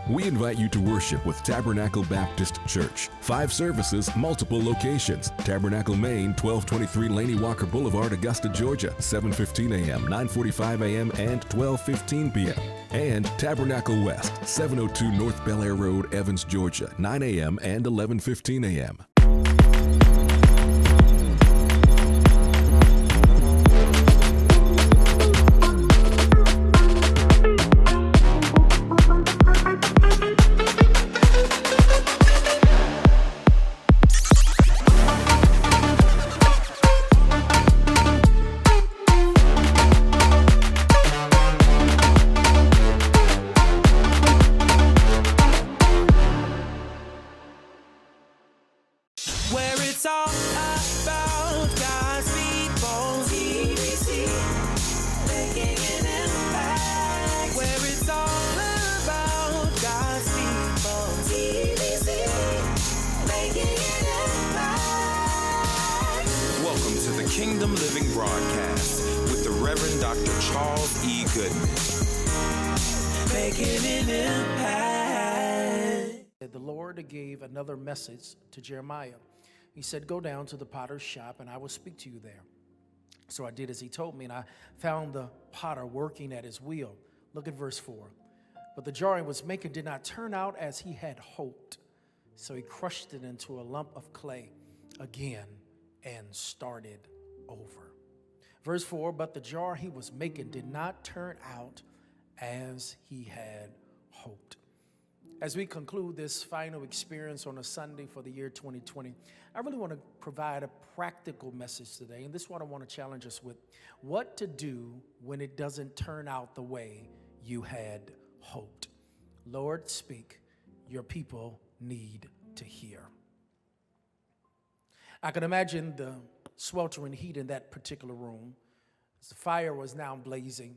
We invite you to worship with Tabernacle Baptist Church. 5 services, multiple locations. Tabernacle, Maine, 1223 Laney Walker Boulevard, Augusta, Georgia, 7:15 a.m., 9:45 a.m., and 12:15 p.m. And Tabernacle West, 702 North Bel Air Road, Evans, Georgia, 9 a.m. and 11:15 a.m. Kingdom Living Broadcast with the Reverend Dr. Charles E. Goodman. Making an impact. The Lord gave another message to Jeremiah. He said, go down to the potter's shop and I will speak to you there. So I did as he told me, and I found the potter working at his wheel. Look at verse 4. But the jar he was making did not turn out as he had hoped. So he crushed it into a lump of clay again and started over. Verse 4, but the jar he was making did not turn out as he had hoped. As we conclude this final experience on a Sunday for the year 2020, I really want to provide a practical message today, and this is what I want to challenge us with. What to do when it doesn't turn out the way you had hoped. Lord, speak. Your people need to hear. I can imagine the sweltering heat in that particular room. The fire was now blazing.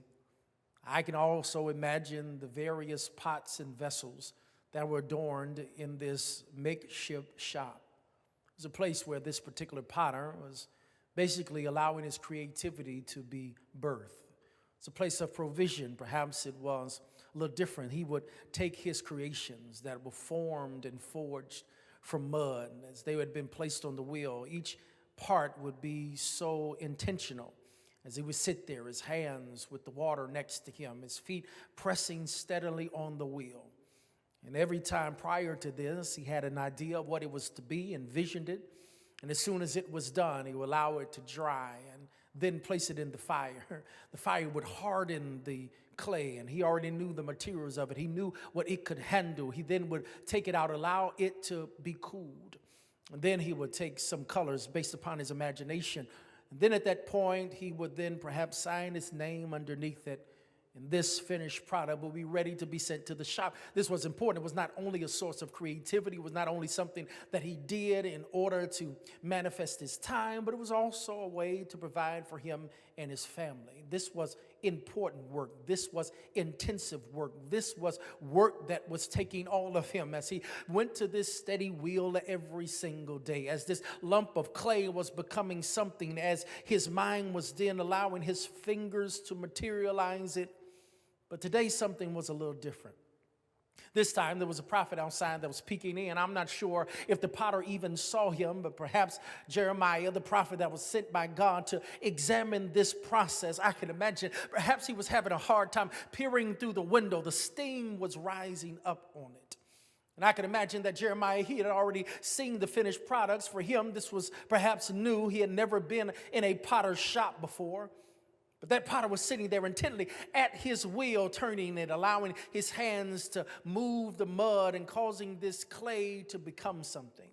I can also imagine the various pots and vessels that were adorned in this makeshift shop. It was a place where this particular potter was basically allowing his creativity to be birthed. It's a place of provision. Perhaps it was a little different. He would take his creations that were formed and forged from mud as they had been placed on the wheel. Each part would be so intentional as he would sit there, his hands with the water next to him, his feet pressing steadily on the wheel. And every time prior to this, he had an idea of what it was to be, envisioned it, and as soon as it was done, he would allow it to dry and then place it in the fire. The fire would harden the clay, and he already knew the materials of it. He knew what it could handle. He then would take it out, allow it to be cooled. And then he would take some colors based upon his imagination. And then at that point, he would then perhaps sign his name underneath it. And this finished product will be ready to be sent to the shop. This was important. It was not only a source of creativity. It was not only something that he did in order to manifest his time, but it was also a way to provide for him and his family. This was important work. This was intensive work. This was work that was taking all of him as he went to this steady wheel every single day, as this lump of clay was becoming something, as his mind was then allowing his fingers to materialize it. But today something was a little different. This time there was a prophet outside that was peeking in. I'm not sure if the potter even saw him, but perhaps Jeremiah, the prophet that was sent by God to examine this process, I can imagine perhaps he was having a hard time peering through the window. The steam was rising up on it. And I can imagine that Jeremiah, he had already seen the finished products. For him, this was perhaps new. He had never been in a potter's shop before. But that potter was sitting there intently at his wheel, turning it, allowing his hands to move the mud and causing this clay to become something.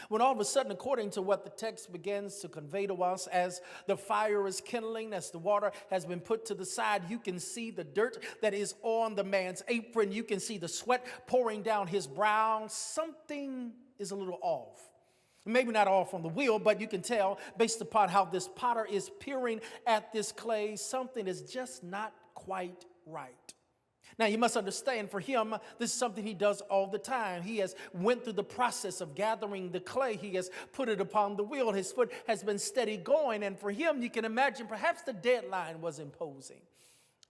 When all of a sudden, according to what the text begins to convey to us, as the fire is kindling, as the water has been put to the side, you can see the dirt that is on the man's apron. You can see the sweat pouring down his brow. Something is a little off. Maybe not off on the wheel, but you can tell based upon how this potter is peering at this clay, something is just not quite right. Now, you must understand, for him, this is something he does all the time. He has went through the process of gathering the clay. He has put it upon the wheel. His foot has been steady going. And for him, you can imagine perhaps the deadline was imposing.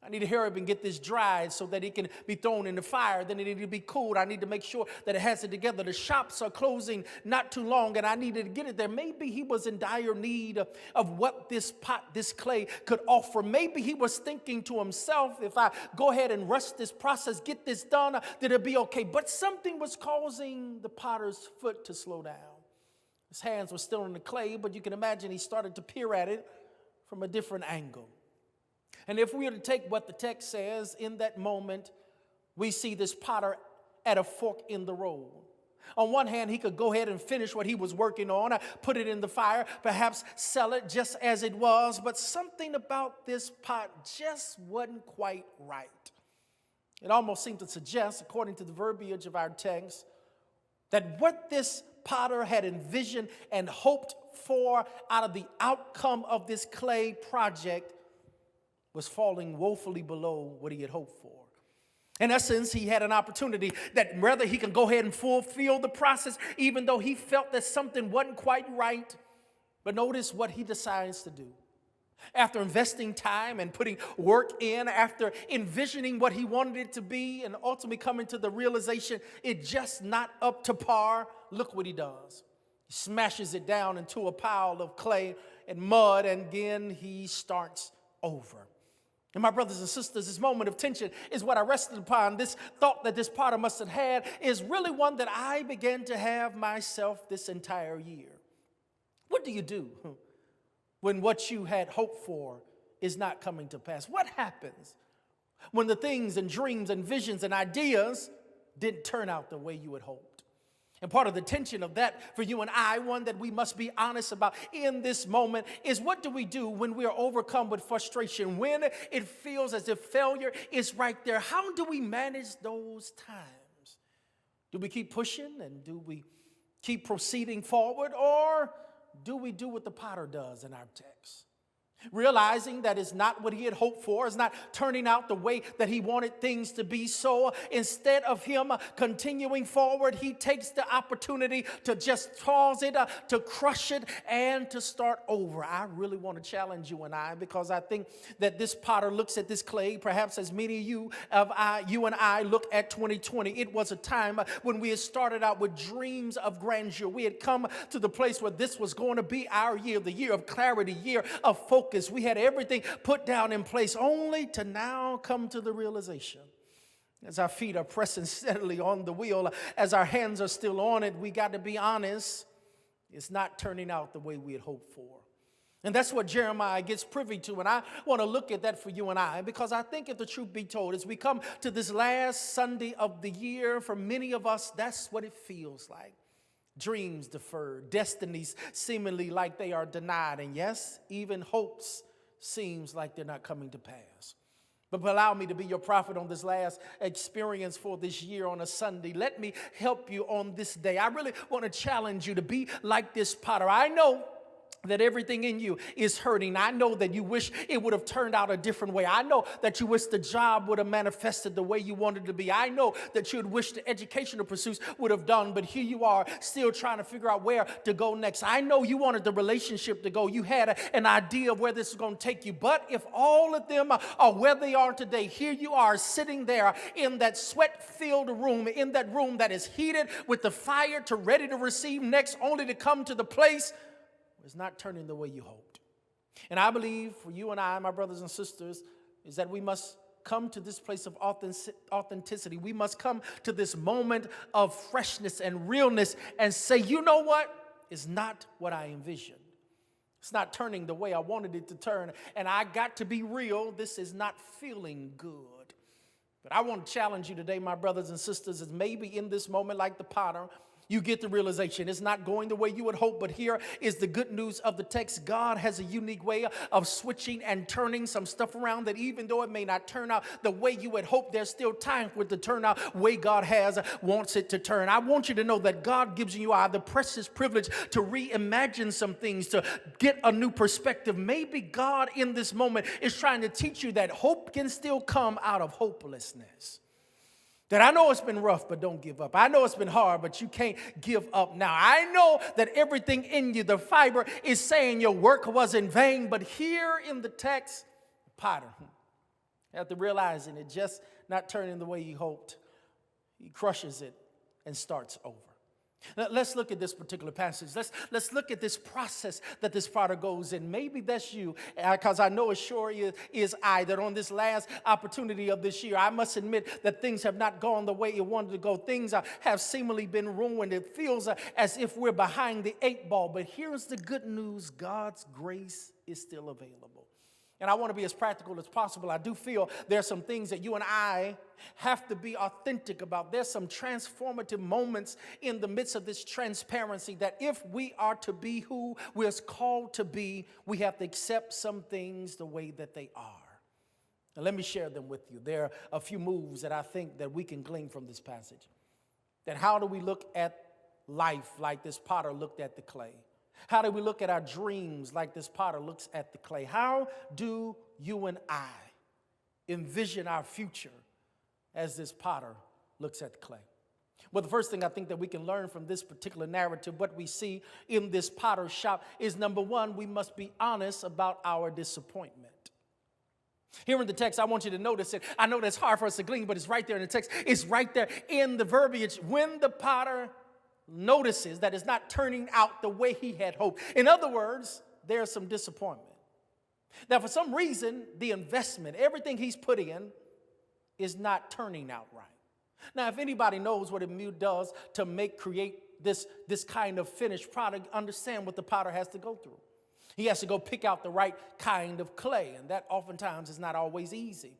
I need to hurry up and get this dried so that it can be thrown in the fire. Then it needs to be cooled. I need to make sure that it has it together. The shops are closing not too long, and I needed to get it there. Maybe he was in dire need of what this pot, this clay could offer. Maybe he was thinking to himself, if I go ahead and rush this process, get this done, then it'll be okay. But something was causing the potter's foot to slow down. His hands were still in the clay, but you can imagine he started to peer at it from a different angle. And if we were to take what the text says, in that moment, we see this potter at a fork in the road. On one hand, he could go ahead and finish what he was working on, put it in the fire, perhaps sell it just as it was, but something about this pot just wasn't quite right. It almost seemed to suggest, according to the verbiage of our text, that what this potter had envisioned and hoped for out of the outcome of this clay project was falling woefully below what he had hoped for. In essence, he had an opportunity that whether he can go ahead and fulfill the process, even though he felt that something wasn't quite right. But notice what he decides to do. After investing time and putting work in, after envisioning what he wanted it to be, and ultimately coming to the realization it's just not up to par, look what he does. He smashes it down into a pile of clay and mud, and again he starts over. And my brothers and sisters, this moment of tension is what I rested upon. This thought that this potter must have had is really one that I began to have myself this entire year. What do you do when what you had hoped for is not coming to pass? What happens when the things and dreams and visions and ideas didn't turn out the way you had hoped? And part of the tension of that for you and I, one that we must be honest about in this moment, is what do we do when we are overcome with frustration, when it feels as if failure is right there? How do we manage those times? Do we keep pushing and do we keep proceeding forward, or do we do what the potter does in our text? Realizing that it's not what he had hoped for, it's not turning out the way that he wanted things to be. So instead of him continuing forward, he takes the opportunity to just pause it, to crush it, and to start over. I really want to challenge you and I, because I think that this potter looks at this clay, perhaps as many of you and I look at 2020. It was a time when we had started out with dreams of grandeur. We had come to the place where this was going to be our year, the year of clarity, year of focus. We had everything put down in place, only to now come to the realization, as our feet are pressing steadily on the wheel, as our hands are still on it, we got to be honest, it's not turning out the way we had hoped for. And that's what Jeremiah gets privy to, and I want to look at that for you and I, because I think if the truth be told, as we come to this last Sunday of the year, for many of us, that's what it feels like. Dreams deferred, destinies seemingly like they are denied, and yes, even hopes seems like they're not coming to pass. But allow me to be your prophet on this last experience for this year on a Sunday. Let me help you on this day. I really want to challenge you to be like this potter. I know that everything in you is hurting. I know that you wish it would have turned out a different way. I know that you wish the job would have manifested the way you wanted it to be. I know that you would wish the educational pursuits would have done, but here you are still trying to figure out where to go next. I know you wanted the relationship to go. You had an idea of where this is going to take you, but if all of them are where they are today, here you are sitting there in that sweat-filled room, in that room that is heated with the fire to ready to receive next, only to come to the place is not turning the way you hoped. And I believe for you and I, my brothers and sisters, is that we must come to this place of authenticity. We must come to this moment of freshness and realness and say, you know what? It's not what I envisioned. It's not turning the way I wanted it to turn. And I got to be real. This is not feeling good. But I want to challenge you today, my brothers and sisters, is maybe in this moment, like the potter, you get the realization it's not going the way you would hope, but here is the good news of the text. God has a unique way of switching and turning some stuff around, that even though it may not turn out the way you would hope, there's still time for it to turn out the way God wants it to turn. I want you to know that God gives you the precious privilege to reimagine some things, to get a new perspective. Maybe God in this moment is trying to teach you that hope can still come out of hopelessness. That I know it's been rough, but don't give up. I know it's been hard, but you can't give up now. I know that everything in you, the fiber, is saying your work was in vain, but here in the text, the potter After realizing it just not turning the way he hoped, he crushes it and starts over. Now, let's look at this particular passage. Let's look at this process that this potter goes in. Maybe that's you, because I know it sure is I, that on this last opportunity of this year, I must admit that things have not gone the way you wanted to go. Things have seemingly been ruined. It feels as if we're behind the 8 ball. But here's the good news. God's grace is still available. And I want to be as practical as possible. I do feel there are some things that you and I have to be authentic about. There's some transformative moments in the midst of this transparency that if we are to be who we're called to be, we have to accept some things the way that they are. Now, let me share them with you. There are a few moves that I think that we can glean from this passage. That how do we look at life like this potter looked at the clay? How do we look at our dreams like this potter looks at the clay? How do you and I envision our future as this potter looks at the clay? Well, the first thing I think that we can learn from this particular narrative, what we see in this potter's shop, is number one, we must be honest about our disappointment. Here in the text, I want you to notice it. I know that's hard for us to glean, but it's right there in the text. It's right there in the verbiage. When the potter notices that it's not turning out the way he had hoped. In other words, there's some disappointment. Now, for some reason, the investment, everything he's put in, is not turning out right. Now, if anybody knows what a does to create this kind of finished product, understand what the potter has to go through. He has to go pick out the right kind of clay, and that oftentimes is not always easy.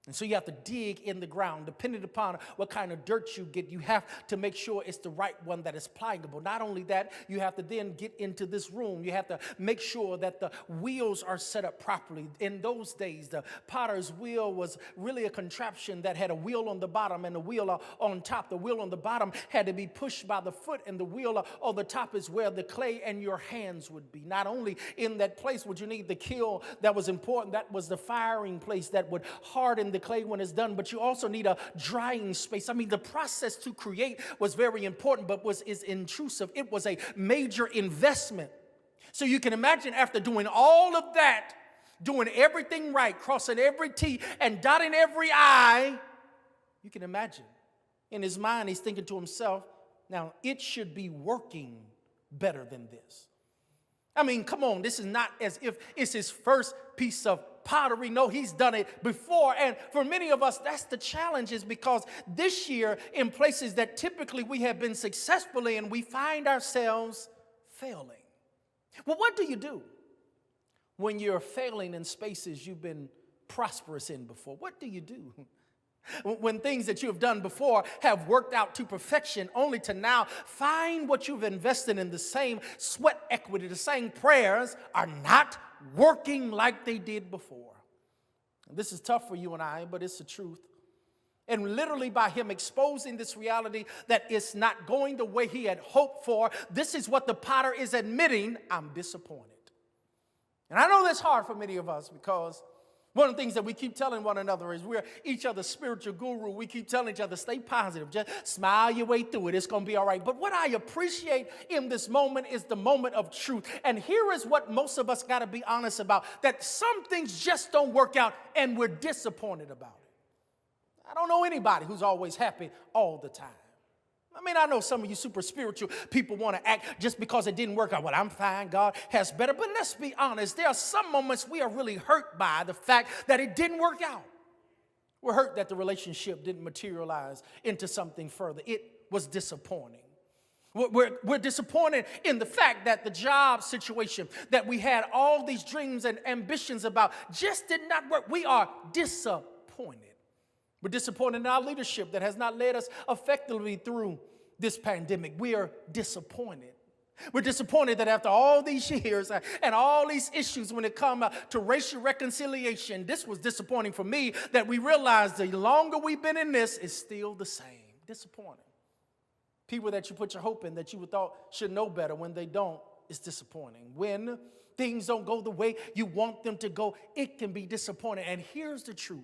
And so you have to dig in the ground. Depending upon what kind of dirt you get, you have to make sure it's the right one that is pliable. Not only that, you have to then get into this room. You have to make sure that the wheels are set up properly. In those days, the potter's wheel was really a contraption that had a wheel on the bottom and a wheel on top. The wheel on the bottom had to be pushed by the foot, and the wheel on the top is where the clay and your hands would be. Not only in that place would you need the kiln that was important, that was the firing place that would harden the clay when it's done, but you also need a drying space. I mean, the process to create was very important, but is intrusive. It was a major investment. So you can imagine after doing all of that, doing everything right, crossing every T and dotting every I, you can imagine in his mind, he's thinking to himself, now it should be working better than this. I mean, come on, this is not as if it's his first piece of pottery. No, he's done it before. And for many of us, that's the challenge, is because this year, in places that typically we have been successful in, we find ourselves failing. Well, what do you do when you're failing in spaces you've been prosperous in before? What do you do when things that you have done before have worked out to perfection, only to now find what you've invested in, the same sweat equity, the same prayers, are not working like they did before? This is tough for you and I, but it's the truth. And literally by him exposing this reality that it's not going the way he had hoped for, this is what the potter is admitting: I'm disappointed. And I know that's hard for many of us, because one of the things that we keep telling one another is we're each other's spiritual guru. We keep telling each other, stay positive, just smile your way through it. It's going to be all right. But what I appreciate in this moment is the moment of truth. And here is what most of us got to be honest about, that some things just don't work out and we're disappointed about it. I don't know anybody who's always happy all the time. I mean, I know some of you super spiritual people want to act just because it didn't work out. Well, I'm fine. God has better. But let's be honest. There are some moments we are really hurt by the fact that it didn't work out. We're hurt that the relationship didn't materialize into something further. It was disappointing. We're disappointed in the fact that the job situation that we had all these dreams and ambitions about just did not work. We are disappointed. We're disappointed in our leadership that has not led us effectively through this pandemic. We are disappointed. We're disappointed that after all these years and all these issues when it comes to racial reconciliation, this was disappointing for me, that we realized the longer we've been in this, it's still the same. Disappointing. People that you put your hope in that you would thought should know better, when they don't, it's disappointing. When things don't go the way you want them to go, it can be disappointing. And here's the truth.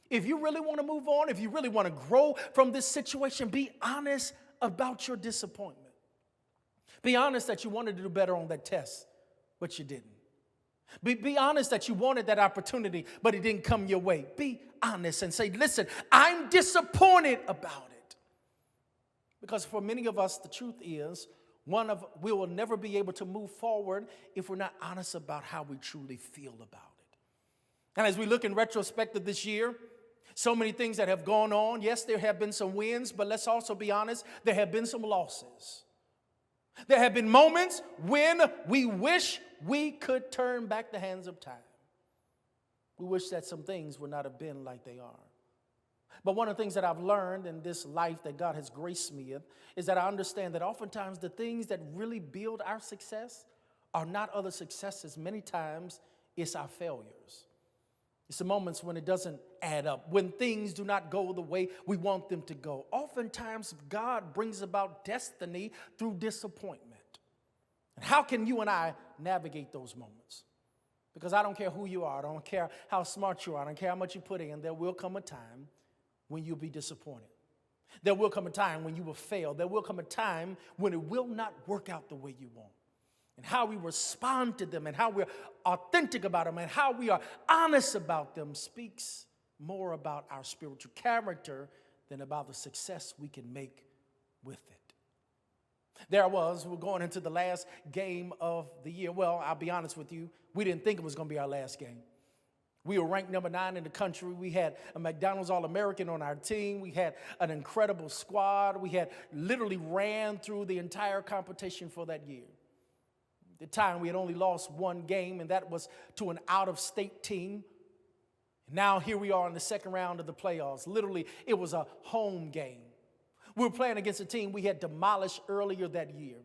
If you really want to move on, if you really want to grow from this situation, be honest about your disappointment. Be honest that you wanted to do better on that test, but you didn't. Be honest that you wanted that opportunity, but it didn't come your way. Be honest and say, listen, I'm disappointed about it. Because for many of us, the truth is, we will never be able to move forward if we're not honest about how we truly feel about it. And as we look in retrospect of this year, so many things that have gone on. Yes, there have been some wins, but let's also be honest, there have been some losses. There have been moments when we wish we could turn back the hands of time. We wish that some things would not have been like they are. But one of the things that I've learned in this life that God has graced me with is that I understand that oftentimes the things that really build our success are not other successes. Many times it's our failures. It's the moments when it doesn't add up, when things do not go the way we want them to go. Oftentimes, God brings about destiny through disappointment. And how can you and I navigate those moments? Because I don't care who you are. I don't care how smart you are. I don't care how much you put in. There will come a time when you'll be disappointed. There will come a time when you will fail. There will come a time when it will not work out the way you want. And how we respond to them and how we're authentic about them and how we are honest about them speaks more about our spiritual character than about the success we can make with it. We're going into the last game of the year. Well, I'll be honest with you, we didn't think it was going to be our last game. We were ranked number 9 in the country. We had a McDonald's All-American on our team. We had an incredible squad. We had literally ran through the entire competition for that year. At the time, we had only lost one game, and that was to an out-of-state team. Now here we are in the second round of the playoffs. Literally, it was a home game. We were playing against a team we had demolished earlier that year.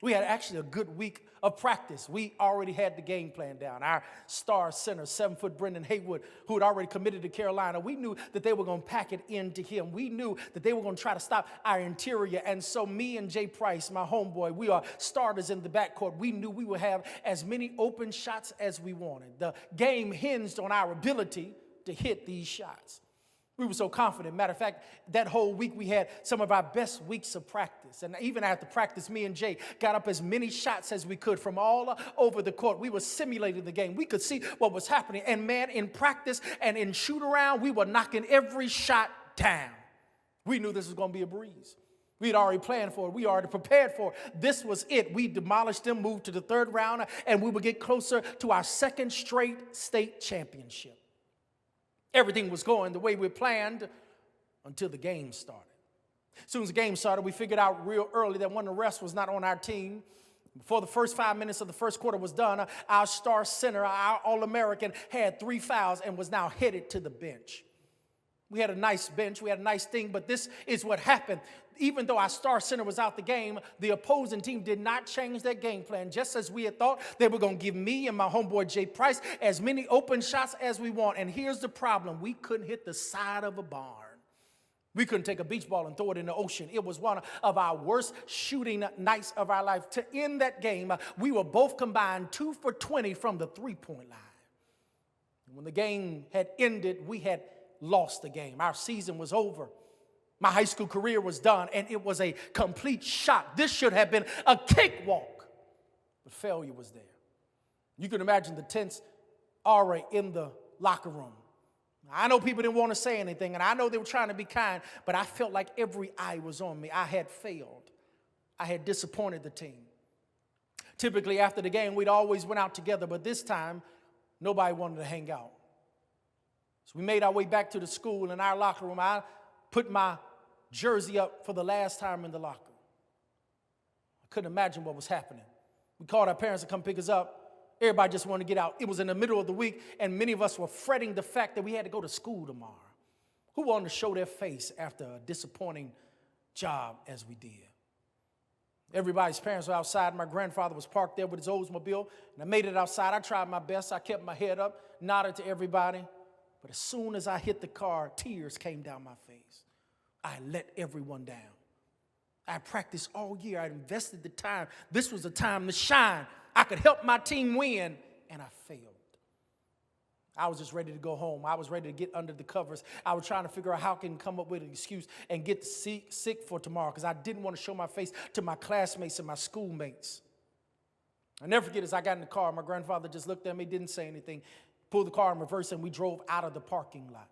We had actually a good week of practice. We already had the game plan down. Our star center, 7-foot Brendan Haywood, who had already committed to Carolina, we knew that they were going to pack it into him. We knew that they were going to try to stop our interior. And so me and Jay Price, my homeboy, we are starters in the backcourt. We knew we would have as many open shots as we wanted. The game hinged on our ability to hit these shots. We were so confident. Matter of fact, that whole week we had some of our best weeks of practice. And even after practice, me and Jay got up as many shots as we could from all over the court. We were simulating the game. We could see what was happening. And man, in practice and in shoot around, we were knocking every shot down. We knew this was going to be a breeze. We had already planned for it. We already prepared for it. This was it. We demolished them, moved to the third round, and we would get closer to our second straight state championship. Everything was going the way we planned until the game started. As soon as the game started, we figured out real early that one of the refs was not on our team. Before the first 5 minutes of the first quarter was done, our star center, our All-American, had 3 fouls and was now headed to the bench. We had a nice bench, we had a nice thing, but this is what happened. Even though our star center was out the game, the opposing team did not change their game plan. Just as we had thought, they were going to give me and my homeboy Jay Price as many open shots as we want. And here's the problem. We couldn't hit the side of a barn. We couldn't take a beach ball and throw it in the ocean. It was one of our worst shooting nights of our life. To end that game, we were both combined 2 for 20 from the three-point line. And when the game had ended, we had lost the game. Our season was over. My high school career was done, and it was a complete shock. This should have been a cakewalk, but failure was there. You can imagine the tense aura in the locker room. I know people didn't want to say anything, and I know they were trying to be kind, but I felt like every eye was on me. I had failed. I had disappointed the team. Typically, after the game, we'd always went out together, but this time, nobody wanted to hang out. So we made our way back to the school. In our locker room, I put my jersey up for the last time in the locker. I couldn't imagine what was happening. We called our parents to come pick us up. Everybody just wanted to get out. It was in the middle of the week, and many of us were fretting the fact that we had to go to school tomorrow. Who wanted to show their face after a disappointing job as we did? Everybody's parents were outside. My grandfather was parked there with his Oldsmobile, and I made it outside. I tried my best. I kept my head up, nodded to everybody. But as soon as I hit the car, tears came down my face. I let everyone down. I practiced all year. I invested the time. This was a time to shine. I could help my team win, and I failed. I was just ready to go home. I was ready to get under the covers. I was trying to figure out how I can come up with an excuse and get sick for tomorrow because I didn't want to show my face to my classmates and my schoolmates. I never forget, as I got in the car, my grandfather just looked at me, didn't say anything, pulled the car in reverse, and we drove out of the parking lot.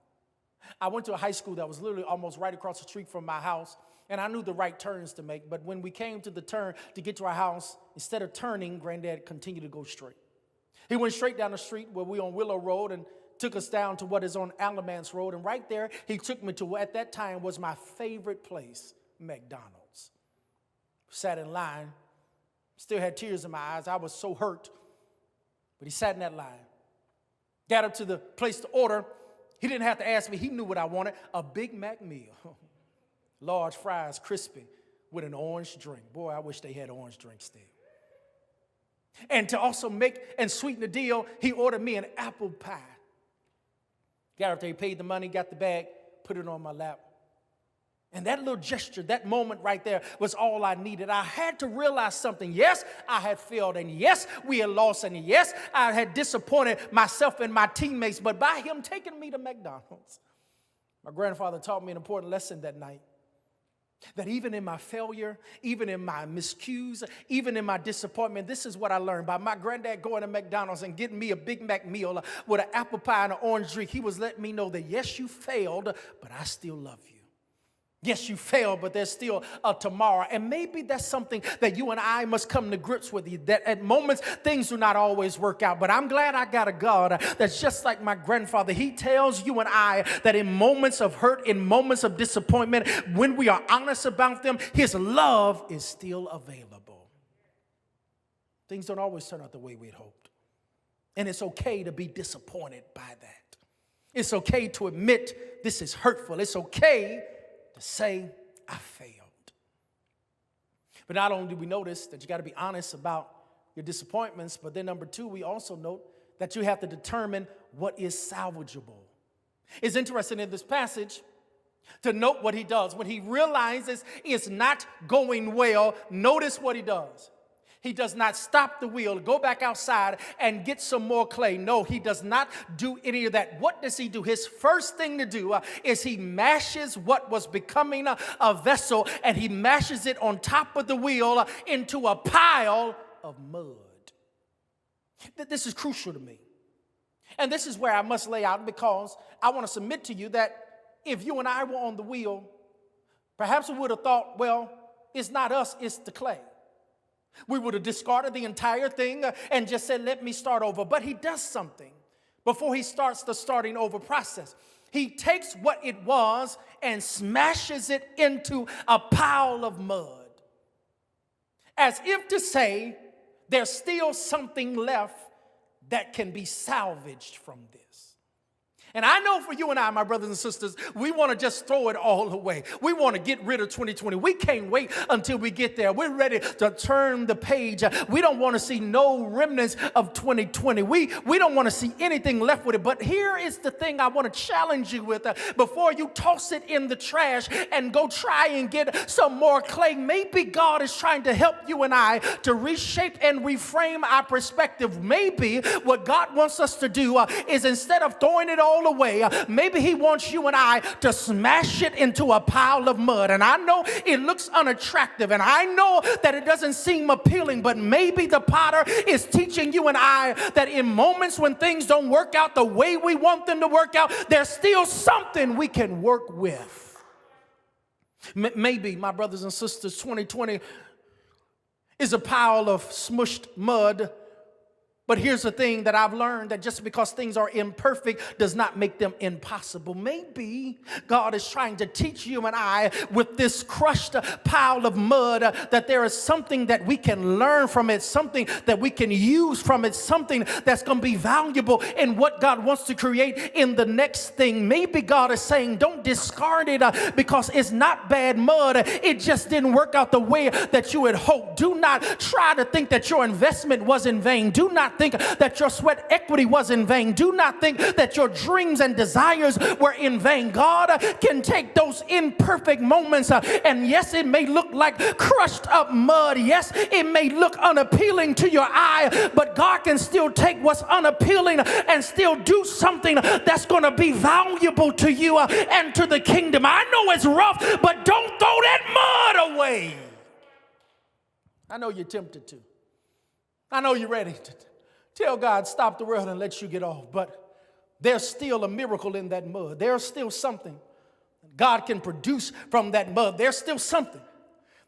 I went to a high school that was literally almost right across the street from my house, and I knew the right turns to make. But when we came to the turn to get to our house, instead of turning, Granddad continued to go straight. He went straight down the street where we on Willow Road and took us down to what is on Alamance Road. And right there, he took me to what at that time was my favorite place, McDonald's. Sat in line, still had tears in my eyes. I was so hurt, but he sat in that line. Got up to the place to order. He didn't have to ask me. He knew what I wanted, a Big Mac meal. Large fries, crispy, with an orange drink. Boy, I wish they had orange drinks still. And to also make and sweeten the deal, he ordered me an apple pie. Got up there, he paid the money, got the bag, put it on my lap. And that little gesture, that moment right there was all I needed. I had to realize something. Yes, I had failed, and yes, we had lost, and yes, I had disappointed myself and my teammates, but by him taking me to McDonald's, my grandfather taught me an important lesson that night. That even in my failure, even in my miscues, even in my disappointment, this is what I learned. By my granddad going to McDonald's and getting me a Big Mac meal with an apple pie and an orange drink, he was letting me know that yes, you failed, but I still love you. Yes, you failed, but there's still a tomorrow. And maybe that's something that you and I must come to grips with. That at moments, things do not always work out. But I'm glad I got a God that's just like my grandfather. He tells you and I that in moments of hurt, in moments of disappointment, when we are honest about them, his love is still available. Things don't always turn out the way we'd hoped. And it's okay to be disappointed by that. It's okay to admit this is hurtful. It's okay to say, I failed. But not only do we notice that you got to be honest about your disappointments, but then number two, we also note that you have to determine what is salvageable. It's interesting in this passage to note what he does. When he realizes it's not going well, notice what he does. He does not stop the wheel, go back outside and get some more clay. No, he does not do any of that. What does he do? His first thing to do is he mashes what was becoming a vessel, and he mashes it on top of the wheel into a pile of mud. This is crucial to me. And this is where I must lay out, because I want to submit to you that if you and I were on the wheel, perhaps we would have thought, well, it's not us, it's the clay. We would have discarded the entire thing and just said, let me start over. But he does something before he starts the starting over process. He takes what it was and smashes it into a pile of mud, as if to say, there's still something left that can be salvaged from this. And I know for you and I, my brothers and sisters, we want to just throw it all away. We want to get rid of 2020. We can't wait until we get there. We're ready to turn the page. We don't want to see no remnants of 2020. We don't want to see anything left with it. But here is the thing I want to challenge you with. Before you toss it in the trash and go try and get some more clay, maybe God is trying to help you and I to reshape and reframe our perspective. Maybe what God wants us to do is, instead of throwing it all away, maybe he wants you and I to smash it into a pile of mud. And I know it looks unattractive, and I know that it doesn't seem appealing, but maybe the potter is teaching you and I that in moments when things don't work out the way we want them to work out, there's still something we can work with. Maybe, my brothers and sisters, 2020 is a pile of smushed mud. But here's the thing that I've learned, that just because things are imperfect does not make them impossible. Maybe God is trying to teach you and I, with this crushed pile of mud, that there is something that we can learn from it, something that we can use from it, something that's going to be valuable in what God wants to create in the next thing. Maybe God is saying, don't discard it because it's not bad mud. It just didn't work out the way that you had hoped. Do not try to think that your investment was in vain. Do not think that your sweat equity was in vain. Do not think that your dreams and desires were in vain. God can take those imperfect moments and yes, it may look like crushed up mud. Yes, it may look unappealing to your eye, but God can still take what's unappealing and still do something that's going to be valuable to you and to the kingdom. I know it's rough, but don't throw that mud away. I know you're tempted to. I know you're ready to tell God, stop the world and let you get off, but there's still a miracle in that mud. There's still something God can produce from that mud. There's still something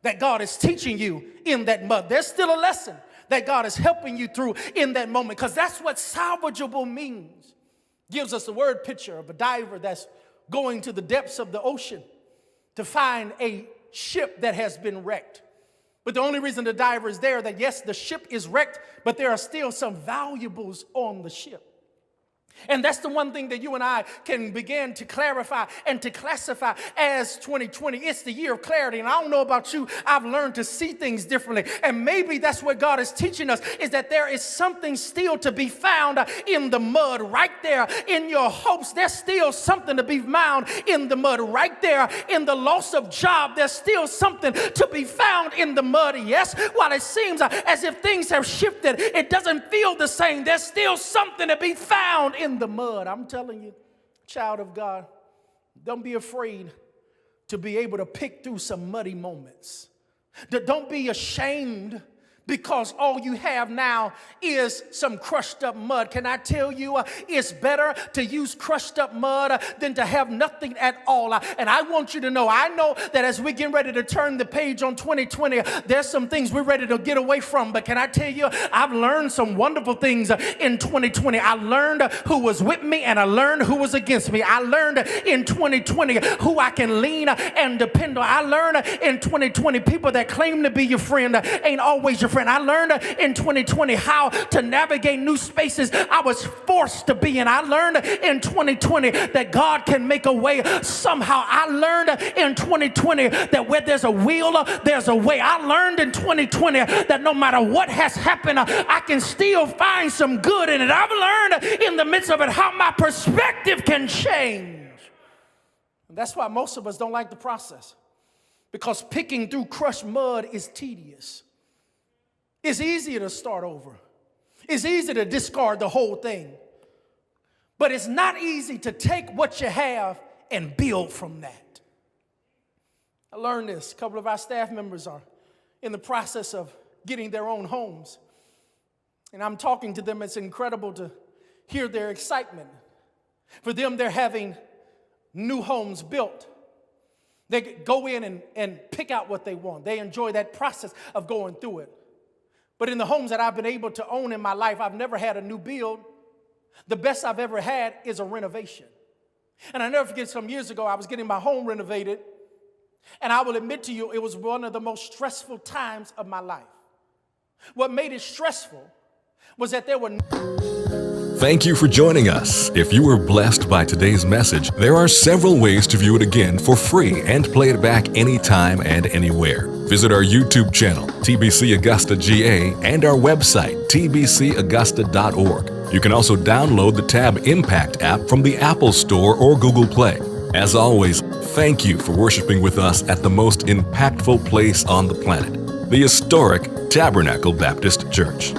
that God is teaching you in that mud. There's still a lesson that God is helping you through in that moment, because that's what salvageable means. Gives us a word picture of a diver that's going to the depths of the ocean to find a ship that has been wrecked. But the only reason the diver is there, that yes, the ship is wrecked, but there are still some valuables on the ship. And that's the one thing that you and I can begin to clarify and to classify as 2020. It's the year of clarity. And I don't know about you, I've learned to see things differently. And maybe that's what God is teaching us, is that there is something still to be found in the mud right there in your hopes. There's still something to be found in the mud right there in the loss of job. There's still something to be found in the mud. Yes, while it seems as if things have shifted, it doesn't feel the same. There's still something to be found in the mud. I'm telling you, child of God, don't be afraid to be able to pick through some muddy moments. Don't be ashamed because all you have now is some crushed up mud. Can I tell you, it's better to use crushed up mud than to have nothing at all. And I want you to know, I know that as we get ready to turn the page on 2020, there's some things we're ready to get away from. But can I tell you, I've learned some wonderful things in 2020. I learned who was with me and I learned who was against me. I learned in 2020 who I can lean and depend on. I learned in 2020 people that claim to be your friend ain't always your friend. I learned in 2020 how to navigate new spaces I was forced to be in. I learned in 2020 that God can make a way somehow. I learned in 2020 that where there's a will, there's a way. I learned in 2020 that no matter what has happened, I can still find some good in it. I've learned in the midst of it how my perspective can change. And that's why most of us don't like the process, because picking through crushed mud is tedious. It's easier to start over. It's easy to discard the whole thing. But it's not easy to take what you have and build from that. I learned this. A couple of our staff members are in the process of getting their own homes. And I'm talking to them. It's incredible to hear their excitement. For them, they're having new homes built. They go in and pick out what they want. They enjoy that process of going through it. But in the homes that I've been able to own in my life, I've never had a new build. The best I've ever had is a renovation. And I never forget, some years ago, I was getting my home renovated. And I will admit to you, it was one of the most stressful times of my life. What made it stressful was that there were... Thank you for joining us. If you were blessed by today's message, there are several ways to view it again for free and play it back anytime and anywhere. Visit our YouTube channel, TBC Augusta GA, and our website, tbcaugusta.org. You can also download the Tab Impact app from the Apple Store or Google Play. As always, thank you for worshiping with us at the most impactful place on the planet, the historic Tabernacle Baptist Church.